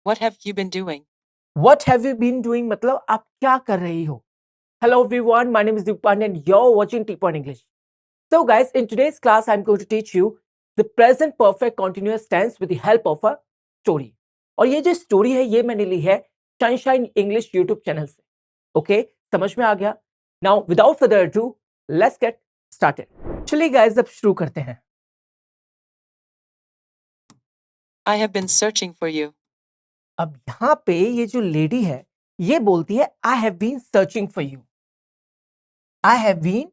What have you been doing? What have you been doing मतलब आप क्या कर रही हो? Hello everyone, my name is Dipan and you're watching T Point English. So guys, in today's class I'm going to teach you the present perfect continuous tense with the help of a story. और ये जो story है ये मैंने ली है sunshine English YouTube channel से. Okay, समझ में आ गया? Now without further ado let's get started. चलिए गाइस अब शुरू करते हैं. I have been searching for you. अब यहां पे ये जो लेडी है ये बोलती है I have been searching for you. I have been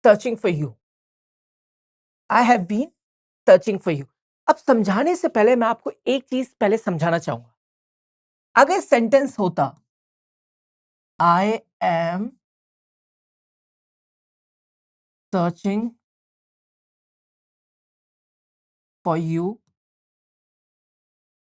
searching for you. I have been searching for you. अब समझाने से पहले मैं आपको एक चीज पहले समझाना चाहूंगा. अगर सेंटेंस होता I am searching for you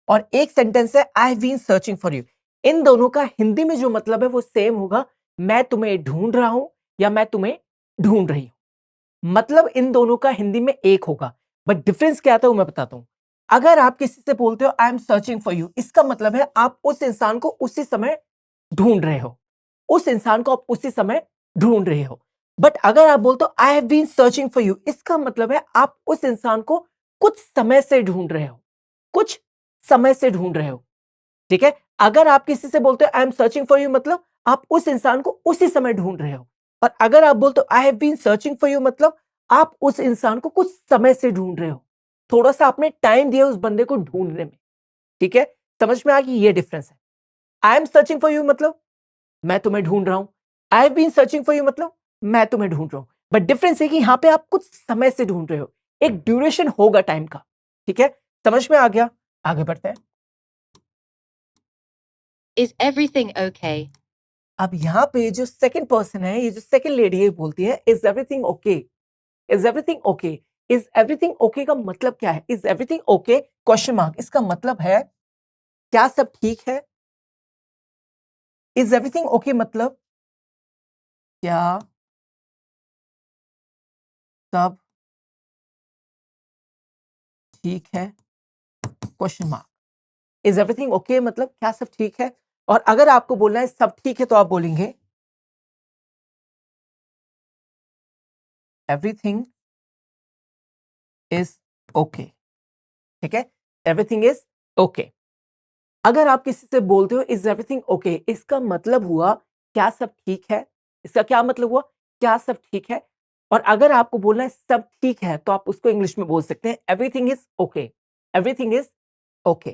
और एक सेंटेंस है I have been searching for you, इन दोनों का हिंदी में जो मतलब है वो सेम होगा. मैं तुम्हें ढूंढ रहा हूं या मैं तुम्हें ढूंढ रही हूं. मतलब इन दोनों का हिंदी में एक होगा. बट डिफरेंस क्या आता है वो मैं बताता हूं. अगर आप किसी से बोलते हो I am searching for you, इसका मतलब है आप उस इंसान को उसी समय ढूंढ रहे हो. उस इंसान को आप उसी समय ढूंढ रहे हो. बट अगर आप बोलते हो I have been searching for you, इसका मतलब है आप उस इंसान को कुछ समय से ढूंढ रहे हो. कुछ समय से ढूंढ रहे हो. ठीक है. अगर आप किसी से बोलते हो I am searching for you, मतलब आप उस इंसान को उसी समय ढूंढ रहे हो. और अगर आप बोलते हो I have been searching for you, मतलब आप उस इंसान को कुछ समय से ढूंढ रहे हो. थोड़ा सा आपने टाइम दिया उस बंदे को ढूंढने में. ठीक है. समझ में आ गई ये डिफरेंस है. I am searching for you मतलब मैं तुम्हें ढूंढ रहा हूं. I have been searching for you मतलब मैं तुम्हें ढूंढ रहा हूं. बट डिफरेंस है कि यहां पे आप कुछ समय से ढूंढ रहे हो. एक ड्यूरेशन होगा टाइम का. ठीक है. समझ में आ गया? आगे बढ़ते हैं. Is everything okay? अब यहाँ पे जो सेकंड पर्सन है, ये जो सेकंड लेडी है बोलती है is everything okay. Is everything okay. Is everything okay का मतलब क्या है? Is everything okay question mark. इसका मतलब है क्या सब ठीक है. इज एवरीथिंग ओके मतलब क्या सब ठीक है question mark. Is everything okay मतलब क्या सब ठीक है. और अगर आपको बोलना है सब ठीक है तो आप बोलेंगे एवरीथिंग इज ओके. ठीक है. Everything is okay. अगर आप किसी से बोलते हो इज एवरीथिंग ओके, इसका मतलब हुआ क्या सब ठीक है. इसका क्या मतलब हुआ? क्या सब ठीक है. और अगर आपको बोलना है सब ठीक है तो आप उसको इंग्लिश में बोल सकते हैं everything is okay. Everything is okay.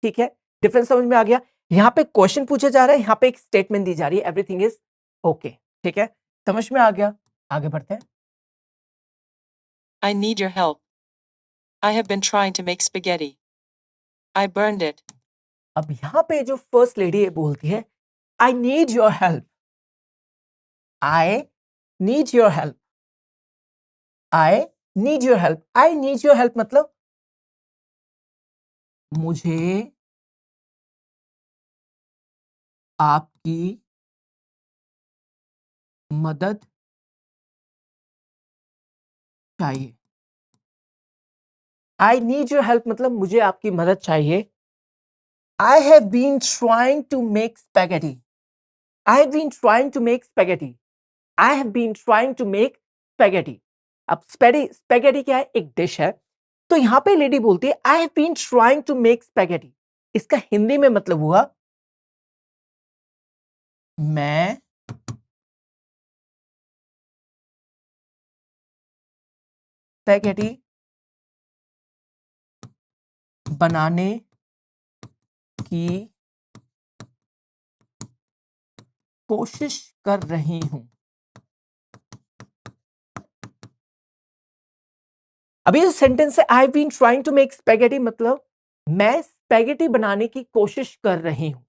ठीक है. डिफरेंस समझ में आ गया? यहाँ पे क्वेश्चन पूछा जा रहा है, यहाँ पे एक स्टेटमेंट दी जा रही है एवरीथिंग इज ओके. ठीक है. समझ में आ गया? आगे बढ़ते हैं. I need your help. I have been trying to make spaghetti. I burned it. अब यहाँ पे जो फर्स्ट लेडी है बोलती है आई need your help. I need your help. I need your help. I need your help मतलब मुझे आपकी मदद चाहिए. आई नीड योर हेल्प मतलब मुझे आपकी मदद चाहिए. I have been trying to make spaghetti. I have been trying to make spaghetti. I have been trying to make spaghetti. अब स्पैगेटी क्या है? एक डिश है. तो यहां पे लेडी बोलती है I have been trying to make spaghetti. इसका हिंदी में मतलब हुआ मैं स्पैगेटी बनाने की कोशिश कर रही हूं. अभी जो सेंटेंस है I have been trying to make spaghetti मतलब मैं स्पैगेटी बनाने की कोशिश कर रही हूं.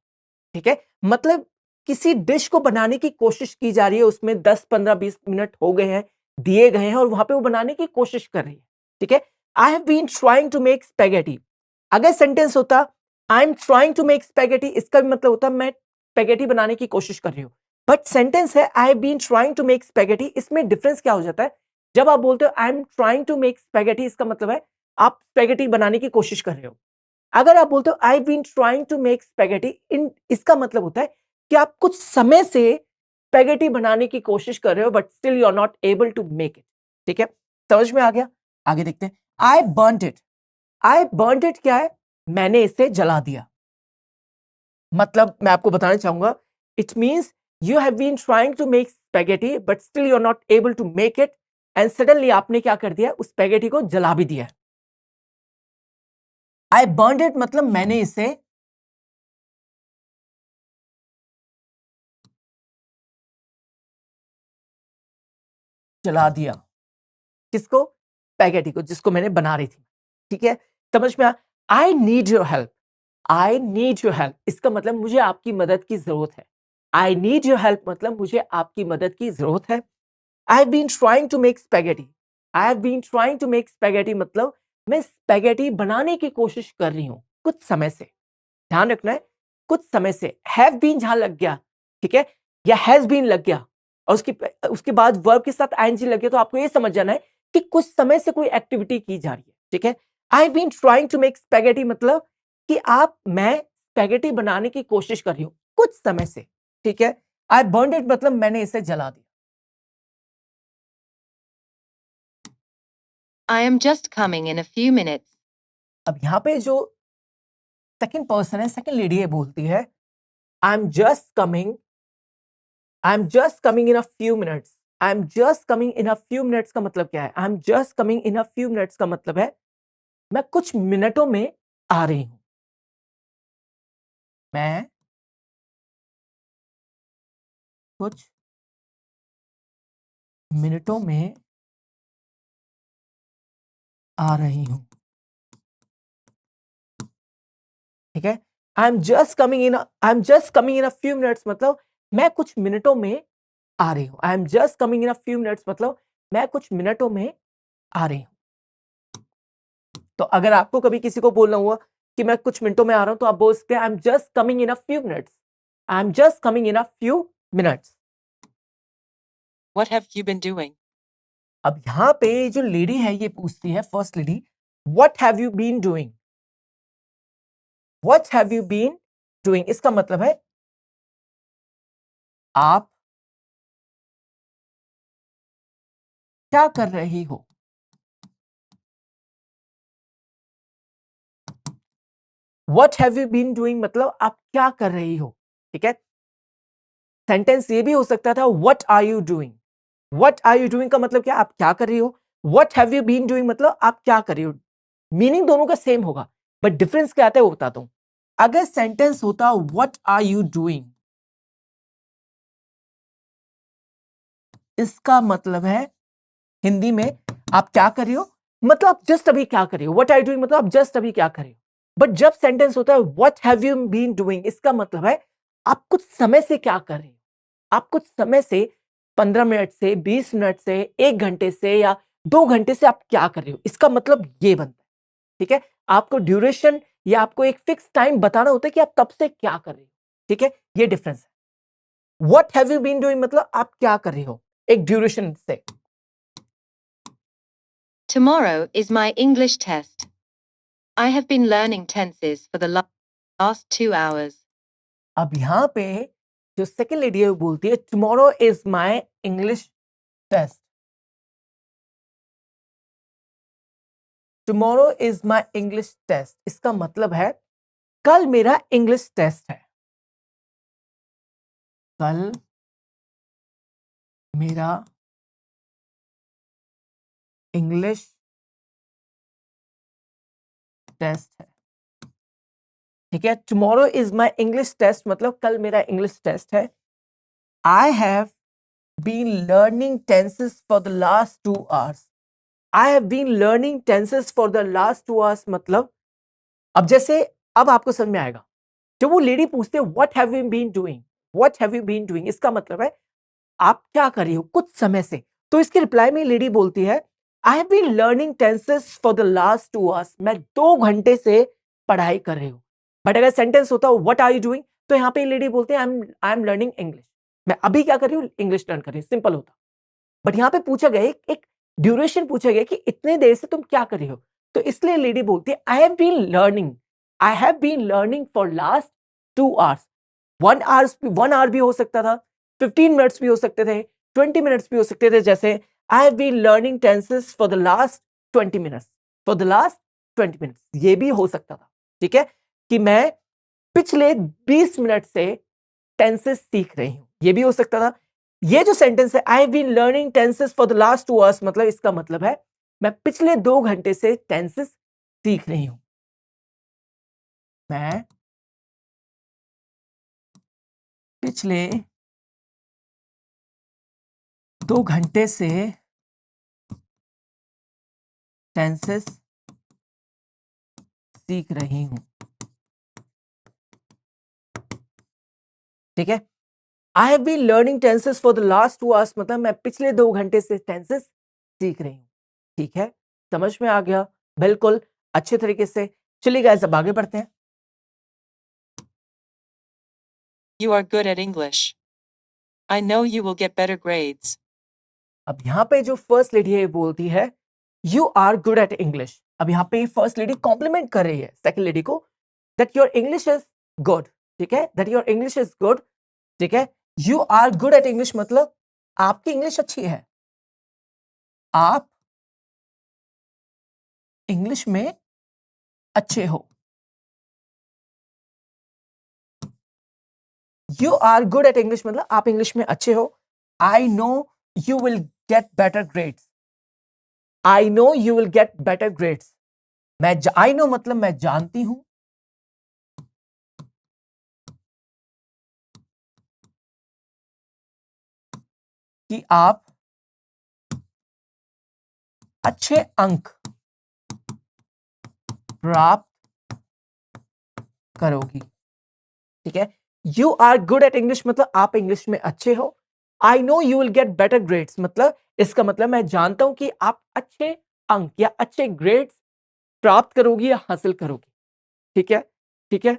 ठीक है. मतलब किसी डिश को बनाने की कोशिश की जा रही है, उसमें 10 15 20 मिनट हो गए हैं, दिए गए हैं और वहां पे वो बनाने की कोशिश कर रही है. ठीक है. I have been trying to make spaghetti. अगर सेंटेंस होता I am trying to make spaghetti, इसका भी मतलब होता मैं स्पैगेटी बनाने की कोशिश कर रही हूं. बट सेंटेंस है I have been trying to make spaghetti, इसमें डिफरेंस क्या हो जाता है? जब आप बोलते हो I am trying to make spaghetti, इसका मतलब है आप स्पैगेटी बनाने की कोशिश कर रहे हो. अगर आप बोलते हो I been trying to make spaghetti, इन इसका मतलब होता है कि आप कुछ समय से स्पेगेटी बनाने की कोशिश कर रहे हो but still you are not able to make it. ठीक है, समझ में आ गया? आगे देखते हैं। I burned it. I burned it क्या है? मैंने इसे जला दिया। मतलब मैं आपको बताना चाहूंगा, it means you have been trying to make spaghetti but still you are not able to make it and suddenly आपने क्या कर दिया, उस स्पेगेटी को जला भी दिया। आई बर्न्ड इट मतलब मैंने इसे जला दिया। किसको? स्पेगेटी को, जिसको मैंने बना रही थी। ठीक है, समझ में आ? I need your help. I need your help इसका मतलब मुझे आपकी मदद की जरूरत है। आई नीड योर हेल्प मतलब मुझे आपकी मदद की जरूरत है। I have been trying to make spaghetti. I have been trying to make spaghetti मतलब मैं स्पेगेटी बनाने की कोशिश कर रही हूं कुछ समय से। ध्यान रखना है, कुछ समय से। हैव बीन जहां लग गया, ठीक है, या हैज बीन लग गया और उसके बाद वर्ब के साथ आईएनजी लग गया, तो आपको ये समझ जाना है कि कुछ समय से कोई एक्टिविटी की जा रही है। ठीक है, I have been trying to make spaghetti मतलब कि मैं स्पेगेटी बनाने की कोशिश कर रही हूं कुछ समय से। ठीक है, आई बर्न्ड इट मतलब मैंने इसे जला दिया। I am just coming in a few minutes. अब यहां पे जो सेकंड पर्सन है, सेकंड लेडी है, बोलती है I am just coming, I am just coming in a few minutes. I am just coming in a few minutes का मतलब क्या है? I am just coming in a few minutes का मतलब है मैं कुछ मिनटों में आ रही हूं। मैं कुछ मिनटों में आ रही हूं। ठीक है, I am just coming in a few minutes मतलब मैं कुछ मिनटों में आ रही हूं। I am just coming in a few minutes मतलब मैं कुछ मिनटों में आ रही हूं। तो अगर आपको कभी किसी को बोलना हुआ कि मैं कुछ मिनटों में आ रहा हूं, तो आप बोल सकते हैं I am just coming in a few minutes. I am just coming in a few minutes. What have you been doing? अब यहां पे जो लेडी है ये पूछती है, first lady, what have you been doing? What have you been doing इसका मतलब है आप क्या कर रही हो। What have you been doing मतलब आप क्या कर रही हो। ठीक है, सेंटेंस ये भी हो सकता था what are you doing. What are you doing का मतलब क्या? आप क्या कर रही हो। What have you been doing मतलब आप क्या कर रही हो। मीनिंग दोनों का सेम होगा, बट डिफरेंस क्या आता है वो बताता हूं। अगर सेंटेंस होता व्हाट आर यू डूइंग, इसका मतलब है हिंदी में आप क्या कर रही हो, मतलब आप जस्ट अभी क्या कर रही हो। व्हाट आर यू डूइंग मतलब आप जस्ट अभी क्या कर रही हो। बट जब सेंटेंस होता है what have you been doing, इसका मतलब है आप कुछ समय से क्या कर रहे हो। आप कुछ समय से 15 मिनट से, 20 मिनट से, 1 घंटे से या 2 घंटे से आप क्या कर रहे हो, इसका मतलब ये बनता है। ठीक है, आपको ड्यूरेशन या आपको एक फिक्स टाइम बताना होता है कि आप तब से क्या कर रहे हो। ठीक है, ये डिफरेंस है। What have you been doing मतलब आप क्या कर रहे हो एक ड्यूरेशन से। Tomorrow is my English test. I have been learning tenses for the last 2 hours. अब यहां पे जो सेकंड लेडी है वो बोलती है tomorrow is my English test. Tomorrow is my English test इसका मतलब है कल मेरा इंग्लिश टेस्ट है। कल मेरा इंग्लिश टेस्ट है। ठीक है, tomorrow is my English test मतलब कल मेरा इंग्लिश टेस्ट है। I have been learning tenses for the last 2 hours. I have been learning tenses for the last 2 hours मतलब अब जैसे अब आपको समझ में आएगा। जब वो लेडी पूछते हैं what have you been doing, what have you been doing इसका मतलब है आप क्या कर रही हो कुछ समय से। तो इसके रिप्लाई में लेडी बोलती है I have been learning tenses for the last 2 hours. मैं 2 घंटे से पढ़ाई कर रही हूँ। बट अगर सेंटेंस होता व्हाट आर यू डूइंग, तो यहाँ पे लेडी बोलते हैं आई एम लर्निंग इंग्लिश। मैं अभी क्या कर रही हूँ, इंग्लिश लर्न कर रही हूँ, सिंपल होता। बट यहाँ पे पूछा गया एक ड्यूरेशन पूछा गया कि इतने देर से तुम क्या कर रही हो, तो इसलिए लेडी बोलती है I have been learning. I have been learning for last 2 hours. 1 hour भी हो सकता था, 15 मिनट्स भी हो सकते थे, 20 मिनट्स भी हो सकते थे। जैसे I have been learning tenses for the last 20 minutes, for the last 20 minutes, ये भी हो सकता था। ठीक है, कि मैं पिछले 20 मिनट से टेंसेस सीख रही हूं, ये भी हो सकता था। ये जो सेंटेंस है, I have been learning tenses for the last 2 hours, मतलब इसका मतलब है मैं पिछले 2 घंटे से टेंसेस सीख रही हूं। मैं पिछले 2 घंटे से टेंसेस सीख रही हूं। ठीक है, I have been learning tenses for the last 2 hours, मतलब मैं पिछले 2 घंटे से टेंसेस सीख रही हूं। ठीक है, समझ में आ गया? बिल्कुल अच्छे तरीके से। चलिए गाइस, अब आगे बढ़ते हैं। You are good at English. I know you will get better grades. अब यहाँ पे जो फर्स्ट लेडी है बोलती है you are good at English. अब यहाँ पे फर्स्ट लेडी कॉम्प्लीमेंट कर रही है सेकंड लेडी को, that your English is good. ठीक है, that your English is good. ठीक है, you are good at English मतलब आपकी इंग्लिश अच्छी है, आप इंग्लिश में अच्छे हो। You are good at English मतलब आप इंग्लिश में अच्छे हो। I know you will get better grades. I know you will get better grades. I know मतलब मैं जानती हूं कि आप अच्छे अंक प्राप्त करोगी। ठीक है, you are good at English मतलब आप इंग्लिश में अच्छे हो। I know you will get better grades मतलब इसका मतलब मैं जानता हूं कि आप अच्छे अंक या अच्छे ग्रेड्स प्राप्त करोगी या हासिल करोगी। ठीक है, ठीक है,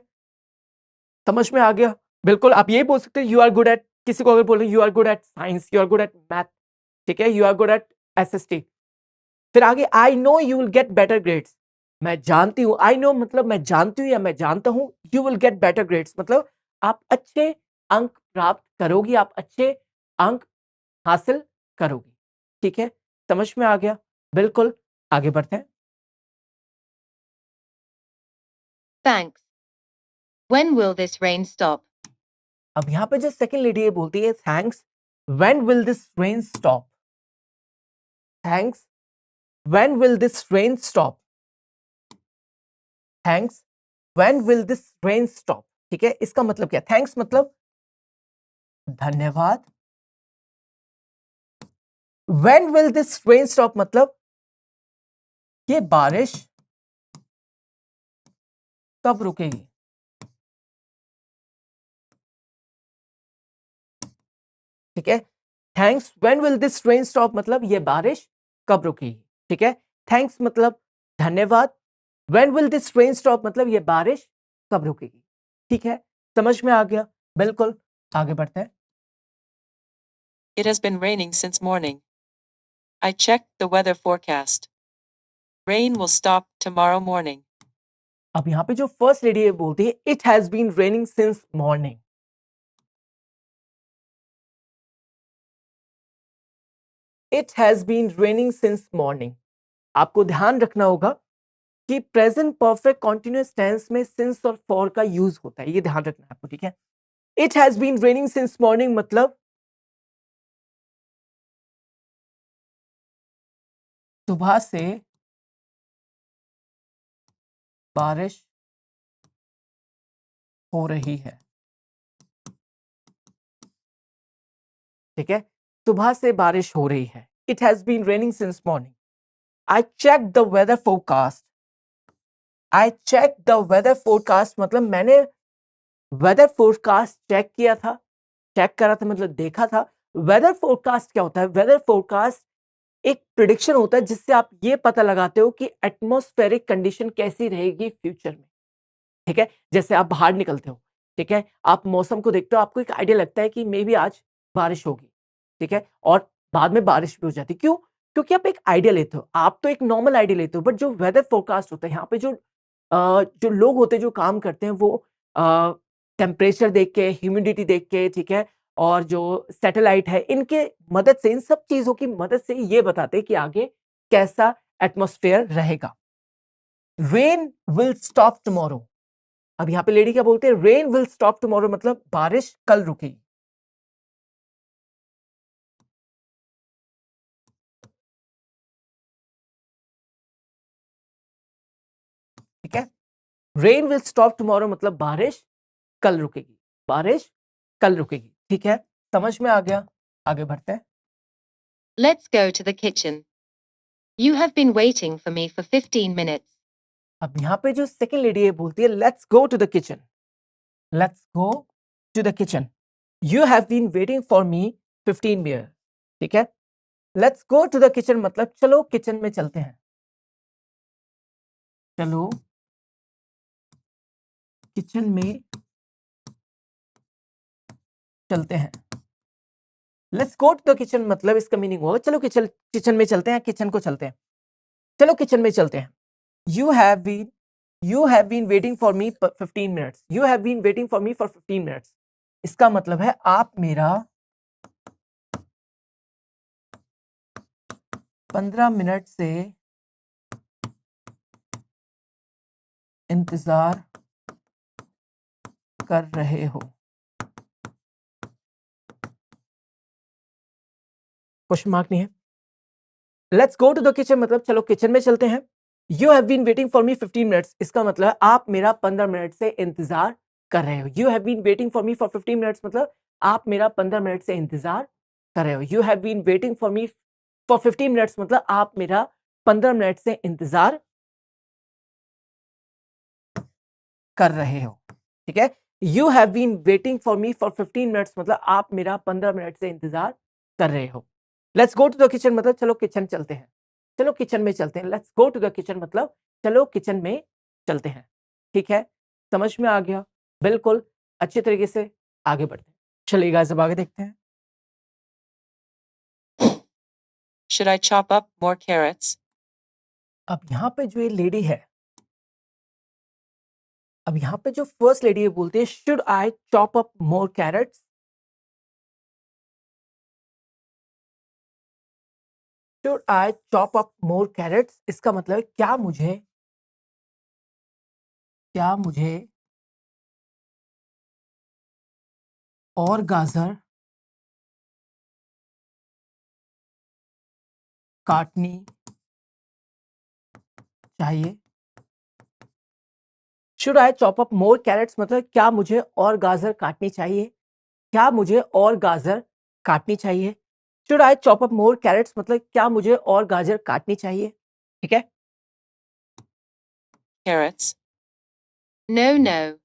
समझ में आ गया? बिल्कुल, आप ये बोल सकते हैं यू आर गुड एट, किसी को अगर बोल रहे you are good at science, you are good at math. ठीक है, you are good at SST. फिर आगे I know you will get better grades, मैं जानती हूं। आई नो मतलब मैं जानती हूं या मैं जानता हूं। You will get better grades मतलब आप अच्छे अंक प्राप्त करोगी, आप अच्छे अंक हासिल करोगी। ठीक है, समझ में आ गया? बिल्कुल, आगे बढ़ते हैं। Thanks. When will this rain stop? अब यहां पे जो सेकंड लेडी है बोलती है thanks, when will this rain stop. Thanks, when will this rain stop. Thanks, when will this rain stop. ठीक है, इसका मतलब क्या? थैंक्स मतलब धन्यवाद। When will this rain stop मतलब ये बारिश कब रुकेगी। ठीक है, thanks, when will this rain stop मतलब ये बारिश कब रुकेगी। ठीक है, थैंक्स मतलब धन्यवाद, when will this rain stop मतलब ये बारिश कब रुकेगी। ठीक है, समझ में आ गया? बिल्कुल, आगे बढ़ते हैं। It has been raining since morning. I checked the weather forecast. Rain will stop tomorrow morning. अब यहां पे जो फर्स्ट लेडी है बोलती है it has been raining since morning. It has been raining since morning. आपको ध्यान रखना होगा कि प्रेजेंट परफेक्ट कॉन्टिन्यूअस टेंस में सिंस और फॉर का यूज होता है, ये ध्यान रखना है आपको। ठीक है, it has been raining since morning मतलब सुबह से बारिश हो रही है। ठीक है, सुबह से बारिश हो रही है। It has been raining since morning. I check the weather forecast. I check the weather forecast मतलब मैंने वेदर फोरकास्ट चेक किया था। चेक करा था मतलब देखा था। वेदर फोरकास्ट क्या होता है? वेदर फोरकास्ट एक प्रिडिक्शन होता है जिससे आप ये पता लगाते हो कि एटमॉस्फेरिक कंडीशन कैसी रहेगी फ्यूचर में। ठीक है, जैसे आप बाहर निकलते हो, ठीक है, आप मौसम को देखते हो, आपको एक आइडिया लगता है कि मे बी आज बारिश होगी। ठीक है, और बाद में बारिश भी हो जाती है। क्यों? क्योंकि आप एक आइडिया लेते हो। आप तो एक नॉर्मल आइडिया लेते हो, बट जो वेदर फोरकास्ट होता है यहाँ पे जो जो लोग होते हैं जो काम करते हैं वो टेम्परेचर देख के, ह्यूमिडिटी देख के, ठीक है, और जो सैटेलाइट है इनके मदद से, इन सब चीज़ों की मदद से ये बताते हैं कि आगे कैसा एटमॉस्फेयर रहेगा। Rain will stop tomorrow. अब यहाँ पे लेडी क्या बोलते हैं? रेन विल स्टॉप टुमारो मतलब बारिश कल रुकेगी। ठीक है? रेन विल स्टॉप टुमारो मतलब बारिश कल रुकेगी। बारिश कल रुकेगी। ठीक है? समझ में आ गया? आगे बढ़ते हैं। Let's go to the kitchen. You have been waiting for me for 15 minutes. अब यहाँ पे जो सेकंड लेडी है बोलती है let's go to the kitchen. Let's go to the kitchen. You have been waiting for me 15 minute. ठीक है? Let's go to the kitchen मतलब चलो किचन में चलते हैं। चलो किचन में चलते हैं। Let's go to the kitchen मतलब इसका मीनिंग होगा चलो किचन में चलते हैं, किचन को चलते हैं। चलो किचन में चलते हैं। You have been waiting for me 15 minutes. You have been waiting for me for 15 minutes. इसका मतलब है आप मेरा 15 मिनट से इंतजार कर रहे हो। क्वेश्चन मार्क नहीं है। Let's go to the kitchen मतलब चलो किचन में चलते हैं। You have been waiting for me 15 minutes. इसका मतलब है आप मेरा 15 मिनट से इंतजार कर रहे हो। You have been waiting for me for 15 minutes मतलब आप मेरा 15 मिनट से इंतजार कर रहे हो। You have been waiting for me for 15 minutes मतलब आप मेरा 15 मिनट से इंतजार कर रहे हो। ठीक है? You have been waiting for me for 15 minutes मतलब आप मेरा 15 मिनट से इंतजार कर रहे हो। Let's go to the kitchen मतलब चलो किचन चलते हैं। चलो किचन में चलते हैं। Let's go to the kitchen मतलब चलो किचन में चलते हैं। ठीक है? समझ में आ गया? बिल्कुल अच्छे तरीके से आगे बढ़ते हैं। चलिए गाइस अब आगे देखते हैं। Should I chop up more carrots? अब यहाँ पे जो ये लेडी है, अब यहाँ पे जो फर्स्ट लेडी है बोलती है should I chop up more carrots. Should I chop up more carrots इसका मतलब है क्या मुझे और गाजर काटनी चाहिए। Should I chop up more carrots मतलब क्या मुझे और गाजर काटनी चाहिए। क्या मुझे और गाजर काटनी चाहिए। Should I chop up more carrots मतलब क्या मुझे और गाजर काटनी चाहिए। ठीक है? Carrots. No, no.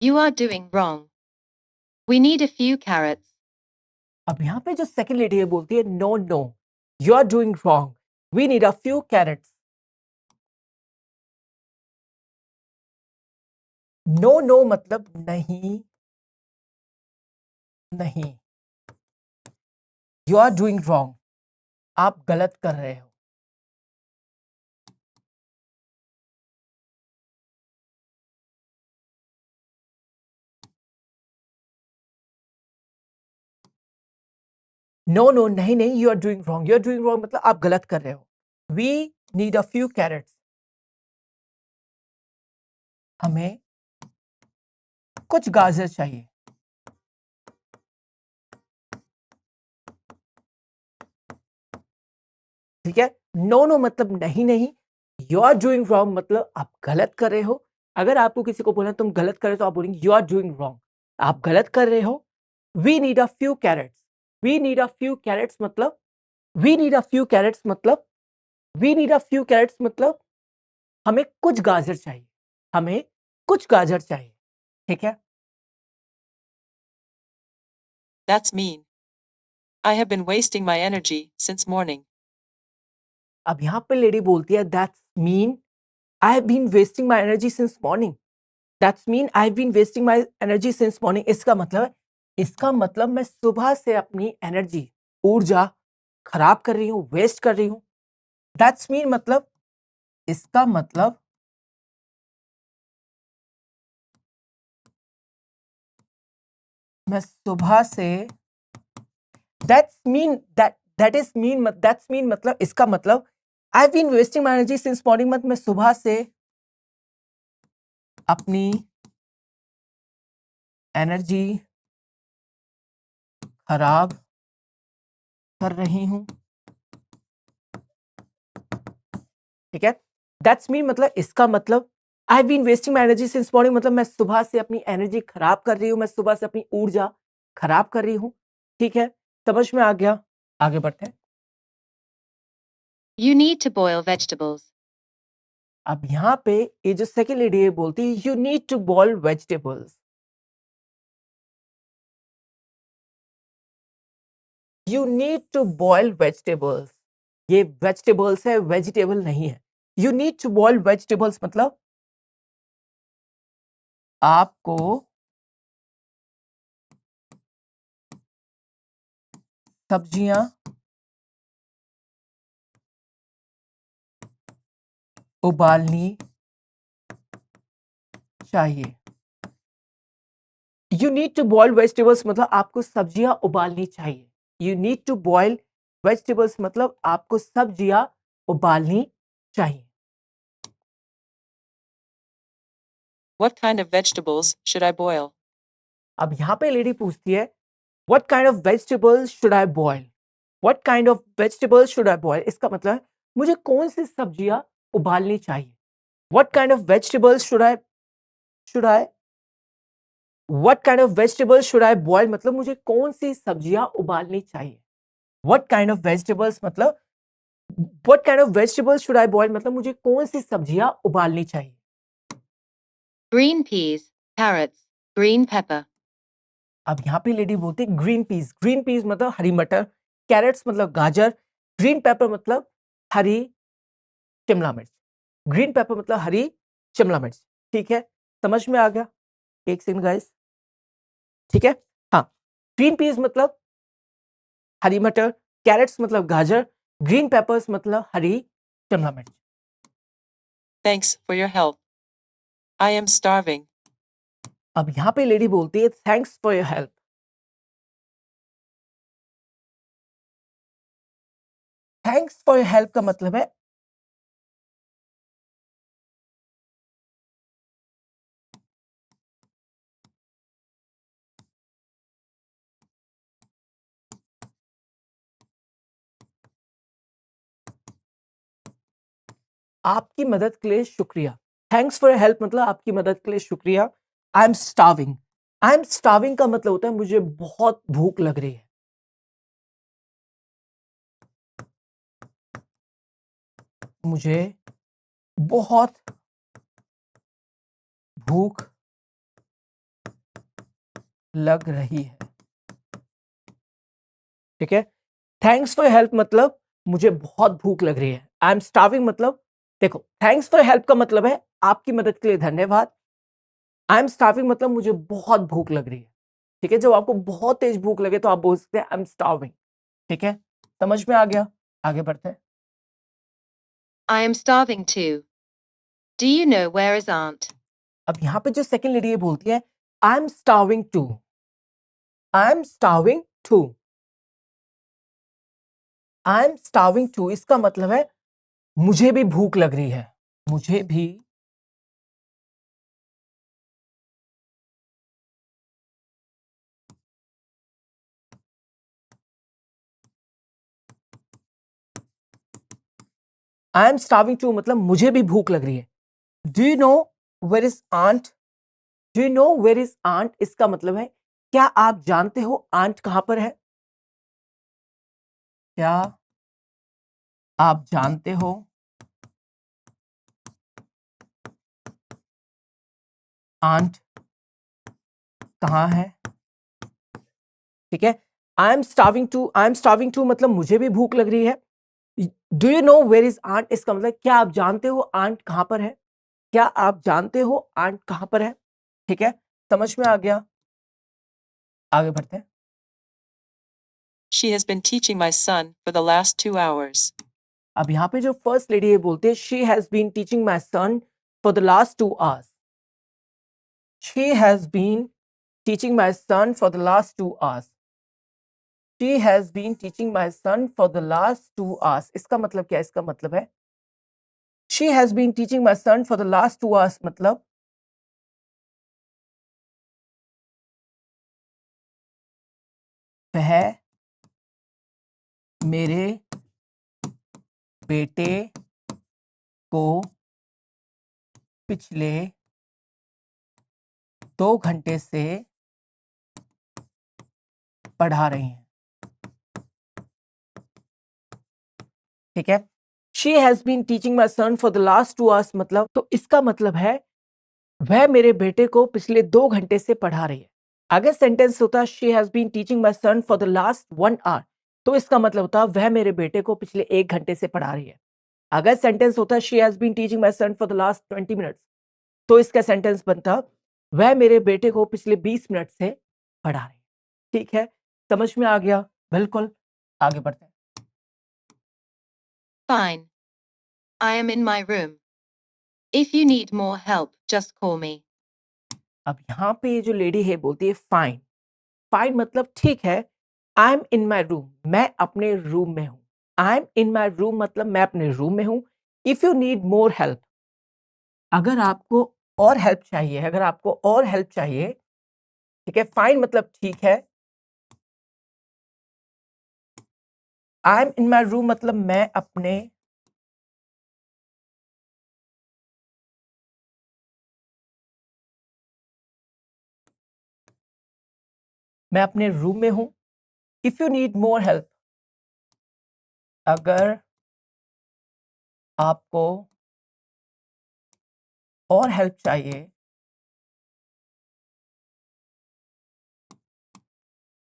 You are doing wrong. We need a few carrots. अब यहाँ पे जो सेकंड लेडी है बोलती है no no you are doing wrong we need a few carrots. No no मतलब नहीं नहीं। यू आर डूइंग रॉन्ग आप गलत कर रहे हो। नो नो नहीं नहीं you are doing wrong. You are doing wrong मतलब आप गलत कर रहे हो। We need a few carrots हमें कुछ गाजर चाहिए। ठीक है? नो नो मतलब नहीं नहीं। यू आर डूइंग रॉन्ग मतलब आप गलत कर रहे हो। अगर आपको किसी को बोलना तुम गलत कर रहे हो तो आप बोलेंगे यू आर डूइंग रॉन्ग आप गलत कर रहे हो। We need a few carrots. We need a few carrots मतलब we need a few carrots मतलब we need a few carrots मतलब हमें कुछ गाजर चाहिए। हमें कुछ गाजर चाहिए। ठीक है? That's mean. I have been wasting my energy since morning. अब यहाँ पे लेडी बोलती है that's mean I have been wasting my energy since morning. That's mean I have been wasting my energy since morning. इसका मतलब मैं सुबह से अपनी एनर्जी ऊर्जा खराब कर रही हूँ, वेस्ट कर रही हूँ। दैट्स मीन मतलब इसका मतलब मैं सुबह से that's mean मतलब इसका मतलब I've been wasting my energy since morning मतलब मैं सुबह से अपनी एनर्जी खराब कर रही हूं, ठीक है। दैट्स मीन मतलब इसका मतलब I have been wasting my energy since morning मतलब मैं सुबह से अपनी एनर्जी खराब कर रही हूं, मैं सुबह से अपनी ऊर्जा खराब कर रही हूं, ठीक है। समझ में आ गया, आगे बढ़ते हैं। You need to boil vegetables. अब यहाँ पे ये जो सेकेंड लेडी है बोलती है you need to boil vegetables, you need to boil vegetables, ये वेजिटेबल्स है, वेजिटेबल नहीं है। You need to boil vegetables मतलब आपको सब्जियां उबालनी चाहिए। You need to boil vegetables मतलब आपको सब्जियां उबालनी चाहिए। You need to boil vegetables मतलब आपको सब्जियां उबालनी चाहिए। What kind of vegetables should I boil? अब यहाँ पे लेडी पूछती है what kind of vegetables should I boil, what kind of vegetables should I boil, इसका मतलब है मुझे कौन सी सब्जियां उबालनी चाहिए। What kind of vegetables should I what kind of vegetables should I boil मतलब मुझे कौन सी सब्जियां उबालनी चाहिए। व्हाट काइंड ऑफ वेजिटेबल्स मतलब what kind of vegetables should I boil मतलब मुझे कौन सी सब्जियां उबालनी चाहिए। Green peas, carrots, green pepper. अब यहाँ पे लेडी बोलती है ग्रीन पीस, ग्रीन पीस मतलब हरी मटर, कैरेट्स मतलब गाजर, ग्रीन पेपर मतलब हरी शिमला मिर्च, ग्रीन पेपर मतलब हरी शिमला मिर्च, ठीक है। समझ में आ गया, एक सेकंड गाइस, ठीक है। हाँ, ग्रीन पीस मतलब हरी मटर, कैरेट्स मतलब गाजर, ग्रीन पेपर्स मतलब हरी शिमला मिर्च। Thanks for your help. I am starving. अब यहाँ पे लेडी बोलती है thanks for your help. Thanks for your help का मतलब है आपकी मदद के लिए शुक्रिया। थैंक्स फॉर योर हेल्प मतलब आपकी मदद के लिए शुक्रिया। आई am starving, I am starving का मतलब होता है मुझे बहुत भूख लग रही है। मुझे बहुत भूख लग रही है, ठीक है। थैंक्स फॉर हेल्प मतलब मुझे बहुत भूख लग रही है। आई एम स्टार्विंग मतलब देखो थैंक्स फॉर हेल्प का मतलब है आपकी मदद के लिए धन्यवाद। आई एम स्टार्विंग मतलब मुझे बहुत भूख लग रही है, ठीक है। जब आपको बहुत तेज भूख लगे तो आप बोल सकते हैं आई एम स्टार्विंग, ठीक है। समझ में आ गया, आगे बढ़ते हैं। I am starving too. Do you know where is Aunt? अब यहाँ पे जो सेकंड लेडी है बोलती है I am starving too, I am starving too, I am starving too, इसका मतलब है मुझे भी भूख लग रही है, मुझे भी आई एम स्टार्विंग टू मतलब मुझे भी भूख लग रही है। Do you know where is aunt, do you know where is aunt, इसका मतलब है क्या आप जानते हो आंट कहां पर है, क्या आप जानते हो आंट कहां है, ठीक है। I am starving too, I am starving too मतलब मुझे भी भूख लग रही है। Do you know where is aunt, इसका मतलब क्या आप जानते हो आंट कहां पर है, क्या आप जानते हो आंट कहां पर है, ठीक है। समझ में आ गया, आगे बढ़ते हैं। She has been teaching my son for the last 2 hours. अब यहाँ पे जो फर्स्ट लेडी है बोलते हैं she has been teaching my son for the last 2 hours, she has been teaching my son for the last 2 hours. She has been teaching my son for the last 2 hours. इसका मतलब क्या है? इसका मतलब है she has been teaching my son for the last 2 hours मतलब वह मेरे बेटे को पिछले 2 घंटे से पढ़ा रही हैं। ठीक है, she has been teaching my son for the last 2 hours मतलब, तो इसका मतलब है वह मेरे बेटे को पिछले 2 घंटे से पढ़ा रही है। अगर सेंटेंस होता she has been teaching my son for the last 1 hour, तो इसका मतलब होता वह मेरे बेटे को पिछले 1 घंटे से पढ़ा रही है। अगर सेंटेंस होता she has been teaching my son for the last 20 minutes, तो इसका सेंटेंस बनता वह मेरे बेटे को पिछले 20 मिनट से पढ़ा रही है। ठीक है, समझ में आ गया? बिल्कुल, आगे बढ़ते हैं। Fine. I am in my room. If you need more help, just call me. अब यहाँ पे ये जो लेडी है बोलती है फाइन। फाइन मतलब ठीक है। I M in my room, मैं अपने रूम में हूँ। I am in my room मतलब मैं अपने रूम में हूँ। If you need more help, अगर आपको और हेल्प चाहिए, अगर आपको और हेल्प चाहिए, ठीक है, फाइन मतलब ठीक है। I M in my room मतलब मैं अपने रूम में हूं। If you need more help, अगर आपको और हेल्प चाहिए,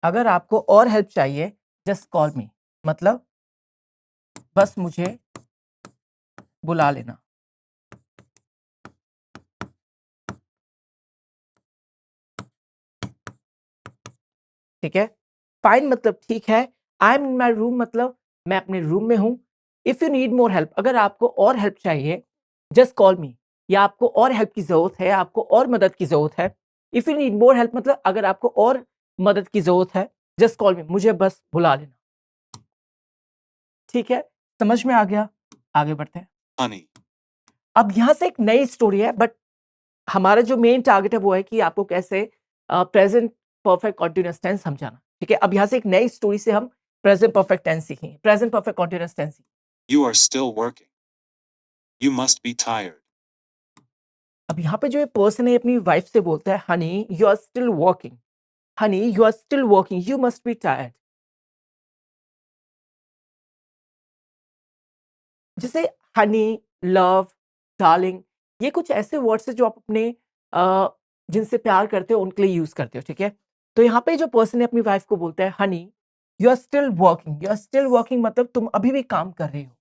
अगर आपको और हेल्प चाहिए, जस्ट कॉल मी मतलब बस मुझे बुला लेना। ठीक है, फाइन मतलब ठीक है। I M in my room मतलब मैं अपने रूम में हूं। If you need more help, अगर आपको और हेल्प चाहिए, जस्ट कॉल मी, या आपको और हेल्प की जरूरत है, आपको और मदद की जरूरत है। If you need more help मतलब अगर आपको और मदद की जरूरत है, जस्ट कॉल मी, मुझे बस बुला लेना। ठीक है, समझ में आ गया? आगे बढ़ते हैं। honey, अब यहां से एक नई स्टोरी है, बट हमारा जो मेन टारगेट है वो है कि आपको कैसे प्रेजेंट परफेक्ट कॉन्टिन्यूअस टेंस समझाना। ठीक है, अब यहाँ से एक नई स्टोरी से हम प्रेजेंट परफेक्ट टेंस सीखेंगे। Present perfect continuous tense. you are still working. You must be tired. अब यहाँ पे जो ये पर्सन है अपनी वाइफ से बोलता है honey you are still working, honey you are still working, you must be tired. जैसे हनी, लव, डार्लिंग, ये कुछ ऐसे वर्ड्स है जो आप अपने जिनसे प्यार करते हो उनके लिए यूज करते हो। ठीक है, तो यहाँ पे जो पर्सन है अपनी वाइफ को बोलता है honey you are still working, you are still working मतलब तुम अभी भी काम कर रहे हो।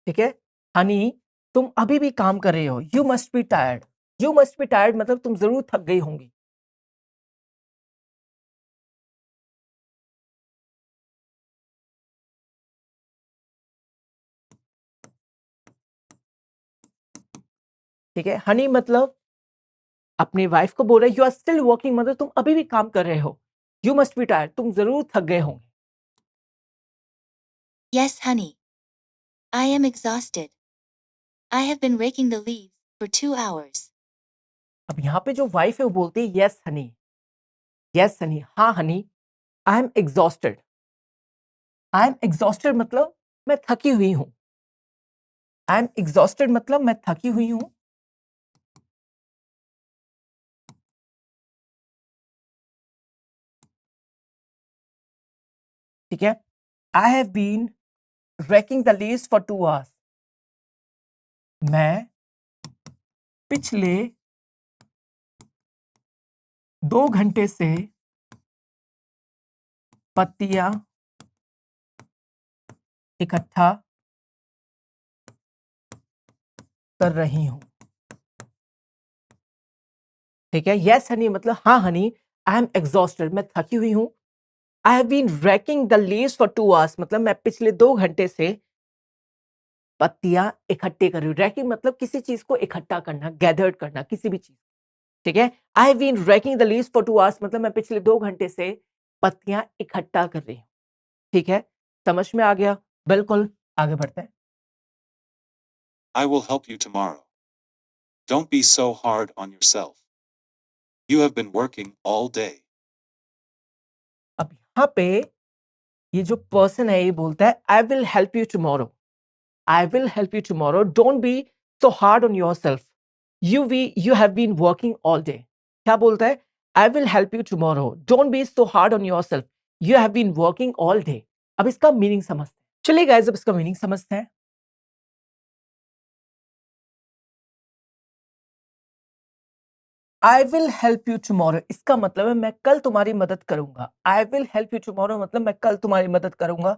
ठीक है, हनी तुम अभी भी काम कर रहे हो। You must be tired, you must be tired मतलब तुम जरूर थक गई होंगी। ठीक है, हनी मतलब अपनी वाइफ को बोल रहे यू आर स्टिल वर्किंग मतलब तुम अभी भी काम कर रहे हो। यू मस्ट बी टायर्ड तुम जरूर थक गए होंगे। Yes, honey. I am exhausted. I have been raking the leaves for 2 hours. अब यहाँ पे जो वाइफ है वो बोलती है यस हनी, यस हनी, हाँ Honey, I am exhausted. I am exhausted मतलब मैं थकी हुई हूं। आई एम एग्जॉस्टेड मतलब मैं थकी हुई हूं। ठीक है, I have been raking the leaves for 2 hours, मैं पिछले 2 घंटे से पत्तियां इकट्ठा कर रही हूं। ठीक है, यस हनी मतलब हाँ हनी, आई एम एग्जॉस्टेड मैं थकी हुई हूं। I have been raking the leaves for 2 hours मतलब मैं पिछले 2 घंटे से पत्तियां इकट्ठे कर रही हूँ। रैकिंग मतलब किसी चीज को इकट्ठा करना, गैदर्ड करना, किसी भी चीज। ठीक है, I have been raking the leaves for 2 hours मतलब मैं पिछले 2 घंटे से पत्तियां इकट्ठा कर रही हूँ। ठीक है, समझ में आ गया? बिल्कुल, आगे बढ़ते हैं। I will help you tomorrow. Don't be so hard on yourself. You have been working all day. अब यहाँ पे ये जो पर्सन है ये बोलता है I will help you tomorrow. I will help you tomorrow, don't be so hard on yourself. You have been working all day. क्या बोलता है? I will help you tomorrow, don't be so hard on yourself. You have been working all day. अब इसका meaning समझते हैं। चलिए guys, अब इसका मीनिंग समझते हैं। आई विल हेल्प यू टुमारो इसका मतलब है मैं कल तुम्हारी मदद करूंगा। आई विल हेल्प यू टुमारो मतलब मैं कल तुम्हारी मदद करूंगा।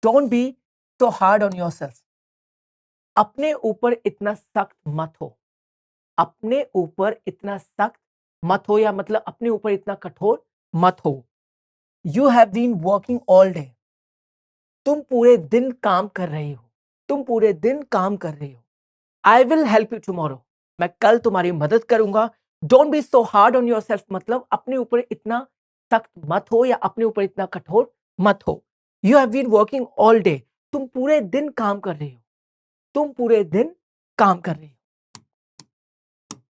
Don't be so hard on yourself. अपने ऊपर इतना सख्त मत हो। अपने ऊपर इतना सख्त मत हो या मतलब अपने ऊपर इतना कठोर मत हो। You have been working all day. तुम पूरे दिन काम कर रही हो। तुम पूरे दिन काम कर रही हो। आई विल हेल्प यू टुमारो मैं कल तुम्हारी मदद करूंगा। Don't be so hard on your self मतलब अपने ऊपर इतना सख्त मत हो या अपने ऊपर इतना कठोर मत हो। You have been working all day तुम पूरे दिन काम कर रही हो। तुम पूरे दिन काम कर रही हो।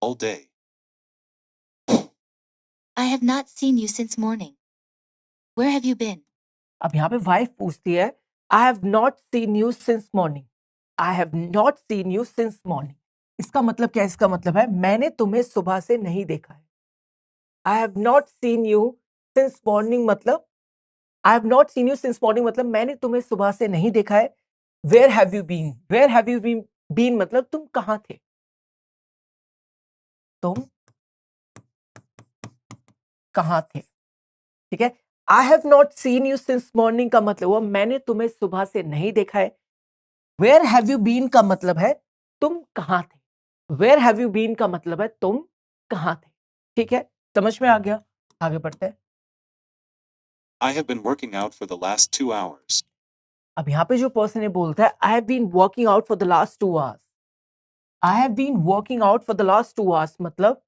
All day. I have not seen you since morning. Where have you been? अब यहाँ पे वाइफ पूछती है I have not seen you since morning. I have not seen you since morning इसका मतलब क्या है? इसका मतलब है मैंने तुम्हें सुबह से नहीं देखा है। I have not seen you since morning मतलब I have not seen you since morning मतलब मैंने तुम्हें सुबह से नहीं देखा है। Where have you been? Where have you been मतलब तुम कहाँ थे? तुम कहाँ थे? ठीक है, I have not seen you since morning का मतलब हुआ मैंने तुम्हें सुबह से नहीं देखा है। वेयर हैव यू बीन का मतलब है तुम कहाँ थे। वेयर हैव यू बीन का मतलब है तुम कहाँ थे। ठीक है, समझ में आ गया? आगे बढ़ते हैं। I have been working out for the last 2 hours. अब यहाँ पे जो पर्सन है बोलता है I have been working out for the last 2 hours. I have been working out for the last 2 hours मतलब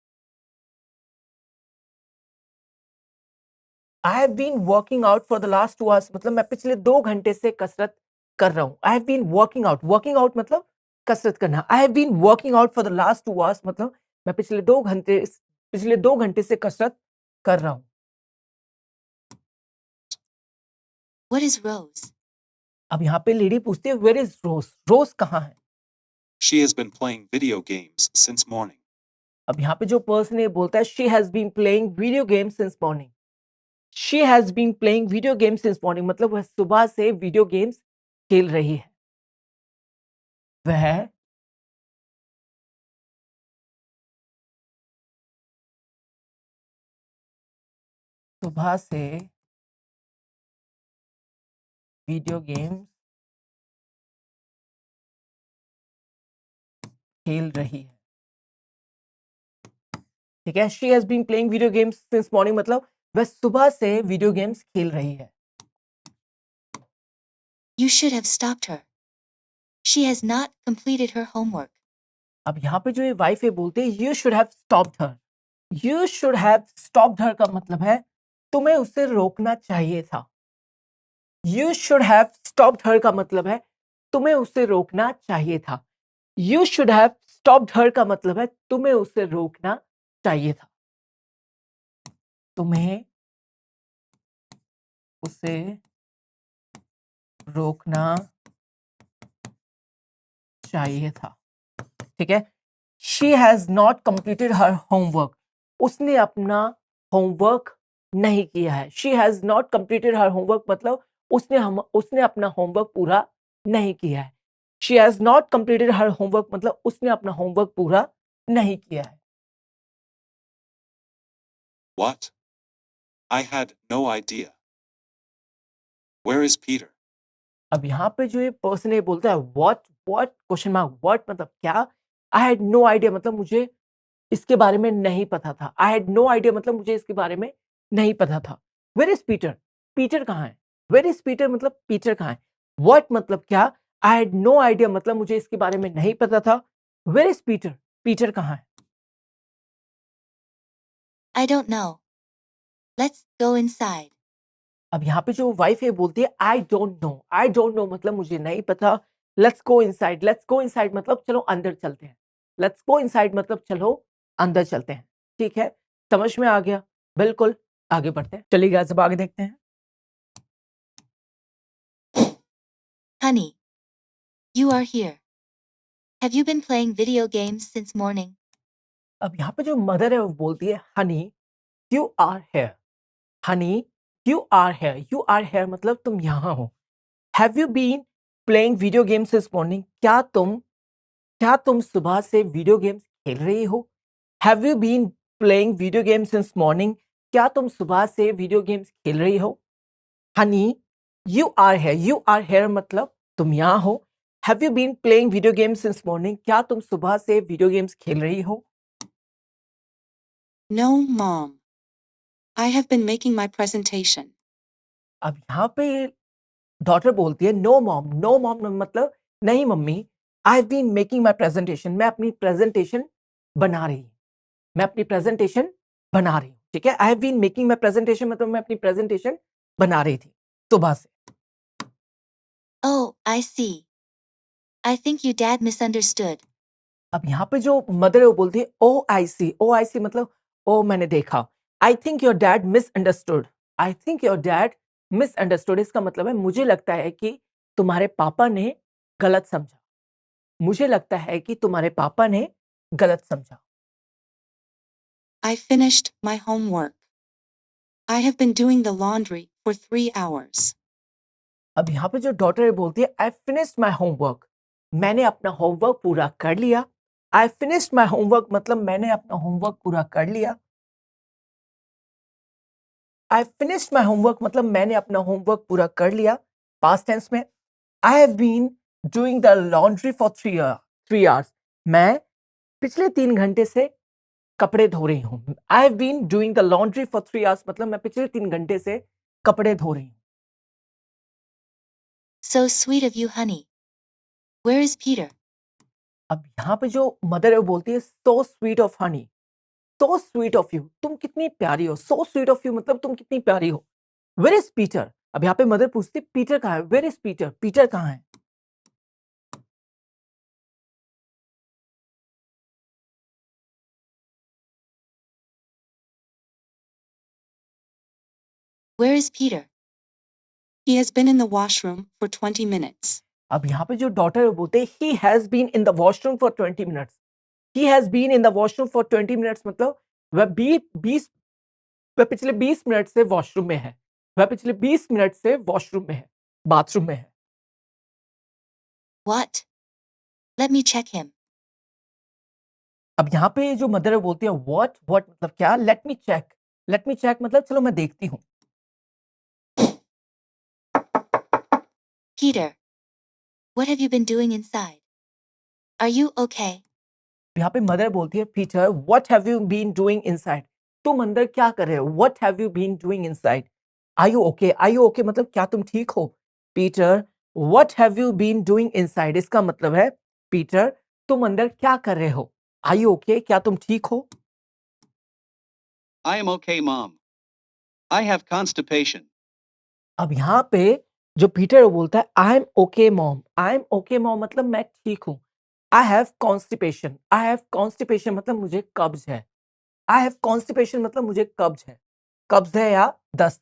I have been working out for the last 2 hours मतलब मैं पिछले 2 घंटे से कसरत कर रहा हूँ। I have been working out मतलब कसरत करना। I have been working out for the last 2 hours मतलब मैं पिछले 2 घंटे से कसरत कर रहा हूँ। What is Rose? अब यहाँ पे लेडी पूछती है वेयर इज रोज? रोज कहाँ है? She has been playing video games since morning. अब यहाँ पे जो पर्सन है बोलता है she has been playing video game since morning. She has been playing video game since morning मतलब वह सुबह से वीडियो गेम्स खेल रही है। वह सुबह से वीडियो गेम्स खेल रही है। ठीक है, she has been playing video games since morning मतलब वह सुबह से वीडियो गेम्स खेल रही है। You should have stopped her. She has not completed her homework. अब यहाँ पे जो ये वाइफ है बोलते हैं you should have stopped her. You should have stopped her का मतलब है तुम्हें उसे रोकना चाहिए था। You should have stopped her का मतलब है तुम्हें उसे रोकना चाहिए था। You should have stopped her का मतलब है तुम्हें उसे रोकना चाहिए था। तुम्हें उसे रोकना चाहिए था। ठीक है, she has not completed her homework. उसने अपना होमवर्क नहीं किया है। She has not completed her homework मतलब उसने अपना होमवर्क पूरा नहीं किया है। She has not completed her homework मतलब उसने अपना होमवर्क पूरा नहीं किया है। What? I had no idea. Where is Peter? अब यहाँ पे जो ये पर्सन है बोलता है व्हाट क्वेश्चन मार्क व्हाट मतलब क्या? आई हैड नो आइडिया मतलब मुझे इसके बारे में नहीं पता था। आई हैड नो आइडिया मतलब मुझे इसके बारे में नहीं पता था। Where is Peter? पीटर कहाँ है? वेयर इज पीटर मतलब पीटर कहाँ है? व्हाट मतलब क्या? आई हैड नो आइडिया मतलब मुझे इसके बारे में नहीं पता था। Where is Peter? पीटर कहाँ है? I don't know. Let's go inside. अब यहाँ पे जो वाइफ है बोलती है I don't know. I don't know मतलब मुझे नहीं पता। Let's go inside. Let's go inside मतलब चलो अंदर चलते हैं। लेट्स गो इनसाइड मतलब चलो अंदर चलते हैं। ठीक है, समझ में आ गया? बिल्कुल, आगे बढ़ते हैं। चलिए गाइस अब आगे देखते हैं। Honey, you are here. Have you been playing video games since morning? अब यहाँ पे जो मदर है वो बोलती है honey you are here. Honey you are here. You are here मतलब तुम यहाँ हो। Have you been playing video games this morning? क्या तुम सुबह से वीडियो गेम्स खेल रही हो? Have you been playing video games since morning? क्या तुम सुबह से वीडियो गेम्स खेल रही हो? Honey you are here. You are here मतलब तुम यहाँ हो। Have you been playing video games since morning? क्या तुम सुबह से वीडियो गेम्स खेल रही हो? No, Mom. I have been making my presentation. अब यहाँ पे डॉटर बोलती है नो मॉम। नो मॉम मतलब नहीं मम्मी। I have been making my presentation. मैं अपनी प्रेजेंटेशन बना रही हूँ। मैं अपनी प्रेजेंटेशन बना रही हूँ। ठीक है, I have been making my presentation मतलब मैं अपनी प्रेजेंटेशन बना रही थी सुबह से। Oh, I see. I think your dad misunderstood. अब यहाँ पे जो मदर है वो बोलती है ओ आई सी। ओ आई सी मतलब ओ मैंने देखा। I think your dad misunderstood. I think your dad misunderstood इसका मतलब है मुझे लगता है कि तुम्हारे पापा ने गलत समझा। मुझे लगता है कि तुम्हारे पापा ने गलत समझा। I finished my homework. I have been doing the laundry for 3 hours. अब यहाँ पे जो डॉटर है बोलती है आई फिनिश्ड माई होमवर्क। मैंने अपना होमवर्क पूरा कर लिया। आई फिनिश्ड माई होमवर्क मतलब मैंने अपना होमवर्क पूरा कर लिया। आई फिनिश्ड माई होमवर्क मतलब मैंने अपना होमवर्क पूरा कर लिया। पास्ट टेंस में I have been doing the laundry for 3 hours. मैं पिछले 3 घंटे से कपड़े धो रही हूँ। I have been doing the laundry for 3 hours मतलब मैं पिछले 3 घंटे से कपड़े धो रही हूँ। So sweet of you, honey. Where is Peter? अब यहाँ पे जो मदर है वो बोलती है so sweet of honey. So sweet of you तुम कितनी प्यारी हो। सो स्वीट ऑफ यू मतलब तुम कितनी प्यारी हो। Where is Peter? अब यहाँ पे मदर पूछती है पीटर कहाँ है? Where is Peter? पीटर कहाँ है? Where is Peter? He has been in the washroom for 20 minutes. अब यहाँ पे जो डॉटर है वो बोलते हैं he has been in the washroom for 20 minutes. He has been in the washroom for 20 minutes मतलब वह पिछले 20 मिनट से वॉशरूम में है। वह पिछले 20 मिनट से वॉशरूम में है, बाथरूम में है। What? Let me check him. अब यहाँ पे जो मदर है बोलती है व्हाट मतलब क्या? Let me check. Let me check मतलब चलो मैं देखती हूँ। Peter, what have you been doing inside? Are you okay? यहाँ पे मदर बोलती है Peter what have you been doing inside? तुम अंदर क्या कर रहे हो? What have you been doing inside? Are you okay? Are you okay मतलब क्या तुम ठीक हो? Peter what have you been doing inside इसका मतलब है पीटर तुम अंदर क्या कर रहे हो? Are you okay? क्या तुम ठीक हो? I am okay, Mom. I have constipation. अब यहाँ पे जो पीटर है वो बोलता है I M okay mom. I am okay mom मतलब मैं ठीक हूँ। I have constipation. I have constipation मतलब मुझे कब्ज है। आई हैव कॉन्स्टिपेशन मतलब मुझे कब्ज है। कब्ज है या दस्त।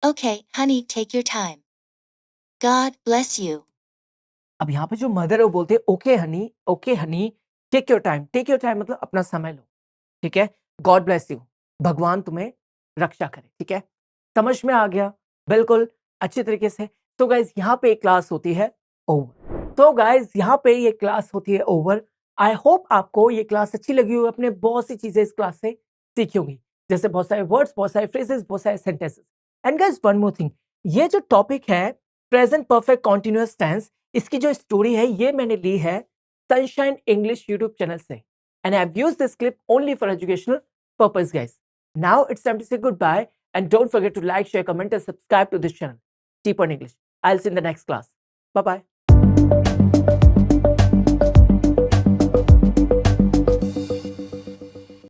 Okay, honey, take your time. God bless you. अब यहाँ पे जो मदर है वो बोलते हैं okay honey take your time. Take your time मतलब अपना समय लो। ठीक है, गॉड ब्लेस यू भगवान तुम्हें रक्षा करे। ठीक है, समझ में आ गया? बिल्कुल अच्छी तरीके से। तो गाइज यहाँ पे एक क्लास होती है ओवर। तो गाइज यहाँ पे ये क्लास होती है ओवर। आई होप आपको ये क्लास अच्छी लगी होगी। अपने बहुत सी चीजें इस क्लास से सीखी होंगी, जैसे बहुत सारे वर्ड्स, बहुत सारे फ्रेजेस, बहुत सारे sentences. And guys one more thing, ये जो टॉपिक है प्रेजेंट परफेक्ट कॉन्टिन्यूअस टेंस, इसकी जो स्टोरी है ये मैंने ली है सनशाइन इंग्लिश यूट्यूब चैनल से। And I have used this clip only for educational purpose guys. Now it's time to say goodbye, and don't forget to like, share, comment, and subscribe to this channel. Deep on English. I'll see you in the next class. Bye bye.